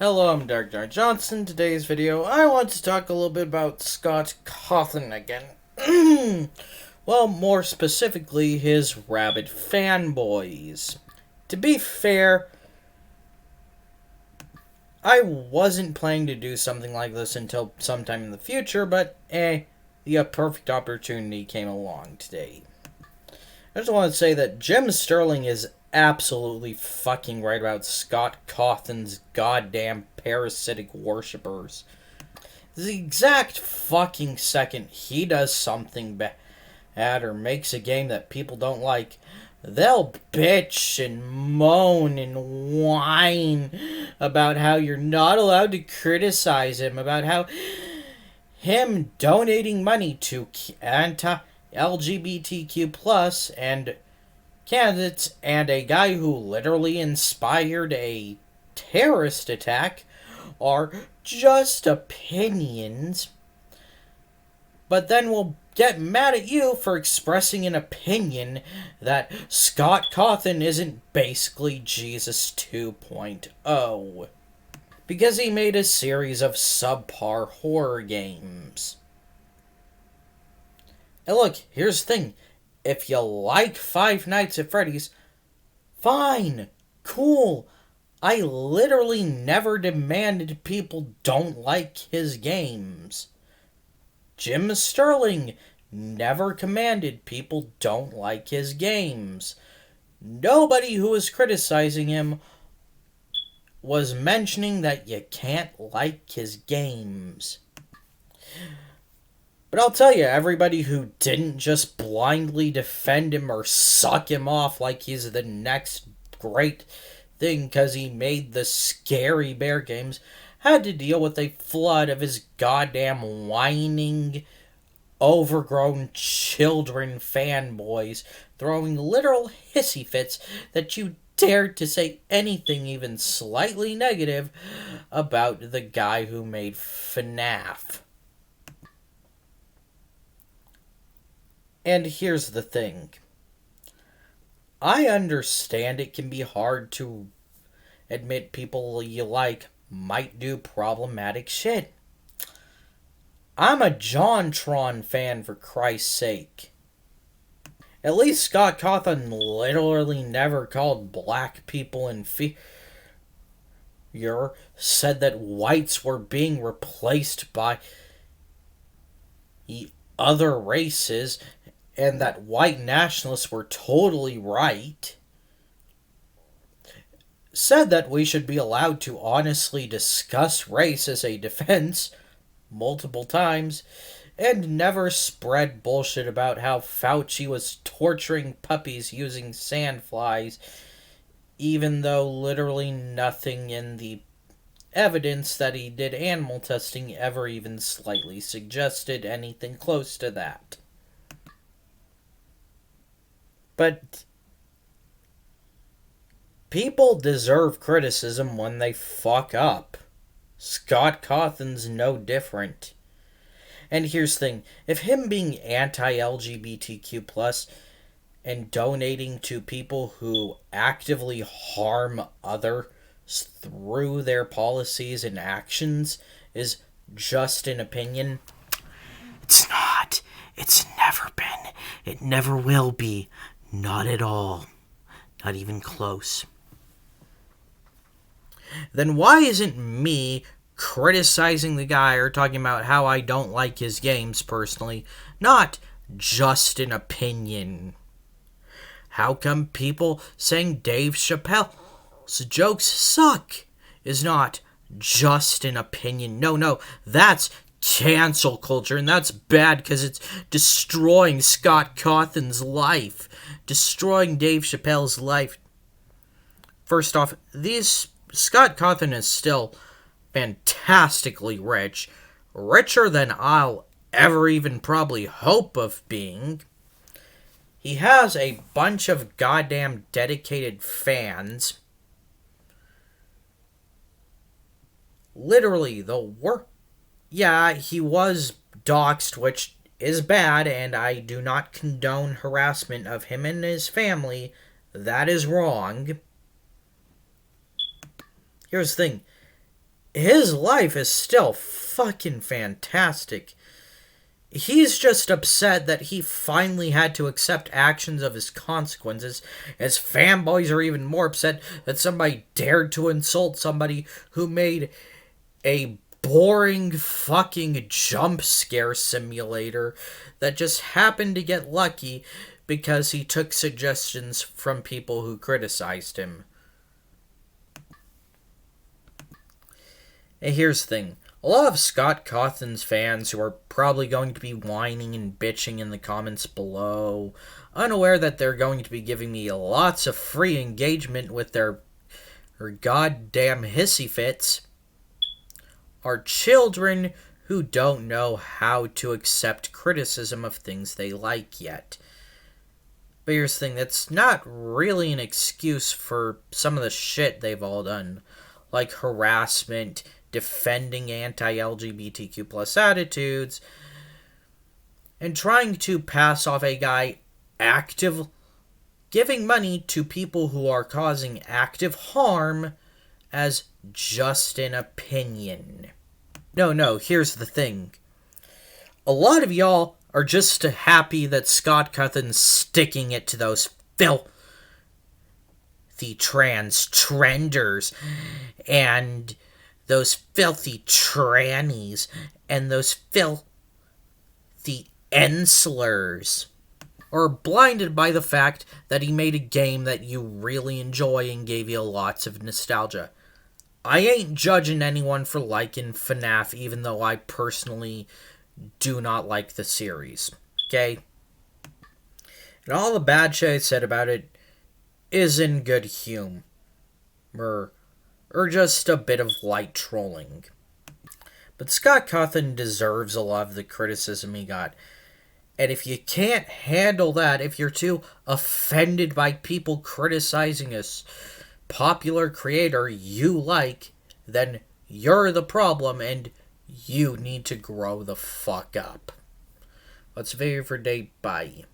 Hello, I'm Dark Johnson. Today's video, I want to talk a little bit about Scott Cawthon again. Well, more specifically, his rabid fanboys. To be fair, I wasn't planning to do something like this until sometime in the future, but the perfect opportunity came along today. I just want to say that Jim Sterling is absolutely fucking right about Scott Cawthon's goddamn parasitic worshippers. The exact fucking second he does something bad or makes a game that people don't like, they'll bitch and moan and whine about how you're not allowed to criticize him, about how him donating money to anti-LGBTQ plus and candidates and a guy who literally inspired a terrorist attack are just opinions. But then we'll get mad at you for expressing an opinion that Scott Cawthon isn't basically Jesus 2.0. Because he made a series of subpar horror games. And look, here's the thing. If you like Five Nights at Freddy's, fine, cool. I literally never demanded people don't like his games. Jim Sterling never commanded people don't like his games. Nobody who was criticizing him was mentioning that you can't like his games. But I'll tell you, everybody who didn't just blindly defend him or suck him off like he's the next great thing because he made the Scary Bear games had to deal with a flood of his goddamn whining, overgrown children fanboys throwing literal hissy fits that you dared to say anything even slightly negative about the guy who made FNAF. And here's the thing. I understand it can be hard to admit people you like might do problematic shit. I'm a JonTron fan, for Christ's sake. At least Scott Cawthon literally never called black people inferior, said that whites were being replaced by other races, and that white nationalists were totally right. Said that we should be allowed to honestly discuss race as a defense multiple times, and never spread bullshit about how Fauci was torturing puppies using sandflies, even though literally nothing in the evidence that he did animal testing ever even slightly suggested anything close to that. But people deserve criticism when they fuck up. Scott Cawthon's no different. And here's the thing. If him being anti-LGBTQ plus and donating to people who actively harm others through their policies and actions is just an opinion, it's not. It's never been. It never will be. Not at all. Not even close. Then why isn't me criticizing the guy or talking about how I don't like his games personally not just an opinion? How come people saying Dave Chappelle's jokes suck is not just an opinion? No, that's cancel culture, and that's bad because it's destroying Scott Cawthon's life, destroying Dave Chappelle's life. First off, Scott Cawthon is still fantastically rich, richer than I'll ever even probably hope of being. He has a bunch of goddamn dedicated fans. Literally, yeah, he was doxxed, which is bad, and I do not condone harassment of him and his family. That is wrong. Here's the thing. his life is still fucking fantastic. He's just upset that he finally had to accept actions of his consequences. His fanboys are even more upset that somebody dared to insult somebody who made a boring fucking jump scare simulator that just happened to get lucky because he took suggestions from people who criticized him. And here's the thing. A lot of Scott Cawthon's fans who are probably going to be whining and bitching in the comments below, unaware that they're going to be giving me lots of free engagement with their goddamn hissy fits, are children who don't know how to accept criticism of things they like yet. But here's the thing, that's not really an excuse for some of the shit they've all done, like harassment, defending anti-LGBTQ plus attitudes, and trying to pass off a guy giving money to people who are causing active harm as just an opinion. No, here's the thing. A lot of y'all are just happy that Scott Cawthon's sticking it to those filthy trans trenders and those filthy trannies and those filthy enslers, or blinded by the fact that he made a game that you really enjoy and gave you lots of nostalgia. I ain't judging anyone for liking FNAF, even though I personally do not like the series. Okay? And all the bad shit I said about it is in good humor, or just a bit of light trolling. But Scott Cawthon deserves a lot of the criticism he got. And if you can't handle that, if you're too offended by people criticizing a popular creator you like, then you're the problem and you need to grow the fuck up. That's the video for today. Bye.